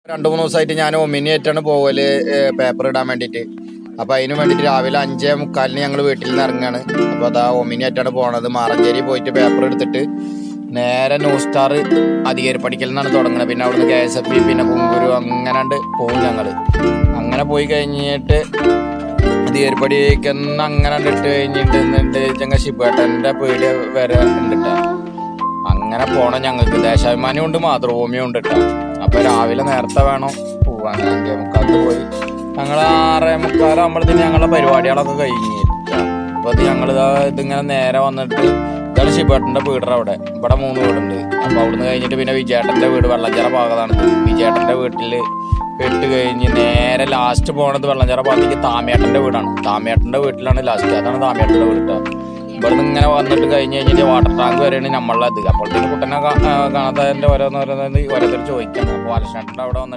2-3 ദിവസമായിട്ട് ഞാൻ ഒമിനിയായിട്ടാണ് പോകല് പേപ്പർ ഇടാൻ വേണ്ടിയിട്ട്. അപ്പോൾ അതിന് വേണ്ടിയിട്ട് രാവിലെ 5:45 ഞങ്ങൾ വീട്ടിൽ നിന്ന് ഇറങ്ങുകയാണ്. അപ്പോൾ അതാ ഒമിനിയായിട്ടാണ് പോണത്. മാറഞ്ചേരി പോയിട്ട് പേപ്പർ എടുത്തിട്ട് നേരെ ന്യൂസ് സ്റ്റാർ അധികാരി പഠിക്കൽ നിന്നാണ് തുടങ്ങുന്നത്. പിന്നെ അവിടുന്ന് KSFB പിന്നെ കുങ്കുരു അങ്ങനെ പോകും ഞങ്ങൾ. അങ്ങനെ പോയി കഴിഞ്ഞിട്ട് അധികാരി പഠിക്കുന്ന അങ്ങനെ ഇട്ട് കഴിഞ്ഞിട്ട് ഞങ്ങൾ ശിബേട്ടൻ്റെ പേടി വരെ ഉണ്ട്. അങ്ങനെ പോണം. ഞങ്ങൾക്ക് ദേശാഭിമാനം ഉണ്ട്, മാതൃഭൂമിയും ഉണ്ട് കേട്ടോ. അപ്പോൾ രാവിലെ നേരത്തെ വേണം പോവാൻ. 5:45 പോയി ഞങ്ങൾ 6:45 ആകുമ്പോഴത്തേന് ഞങ്ങളുടെ പരിപാടികളൊക്കെ കഴിഞ്ഞിട്ട്. അപ്പോൾ അത് ഇതിങ്ങനെ നേരെ വന്നിട്ട് ഇതാണ് ശിബേട്ടൻ്റെ വീട്. ഇവിടെ 3 വീടുണ്ട്. അപ്പോൾ അവിടുന്ന് കഴിഞ്ഞിട്ട് പിന്നെ വിജയേട്ടൻ്റെ വീട് വെള്ളഞ്ചിറ ഭാഗത്താണ്. വിജയേട്ടൻ്റെ വീട്ടിൽ ഇട്ട് കഴിഞ്ഞ് നേരെ ലാസ്റ്റ് പോണത് വെള്ളഞ്ചിറ ഭാഗത്തേക്ക് താമേട്ടൻ്റെ വീടാണ്. താമേട്ടൻ്റെ വീട്ടിലാണ് ലാസ്റ്റ്. അതാണ് താമേട്ടൻ്റെ വീട്. ഇവിടുന്ന് ഇങ്ങനെ വന്നിട്ട് കഴിഞ്ഞ് കഴിഞ്ഞിട്ട് വാട്ടർ ടാങ്ക് വരെയാണ് നമ്മളത്. അപ്പോഴത്തേക്ക് കുട്ടനെ കാണാത്തതിൻ്റെ ഓരോരുത്തർ ചോദിക്കണം. അപ്പോൾ ബാലകൃഷ്ണേട്ടൻ്റെ അവിടെ വന്നിട്ട്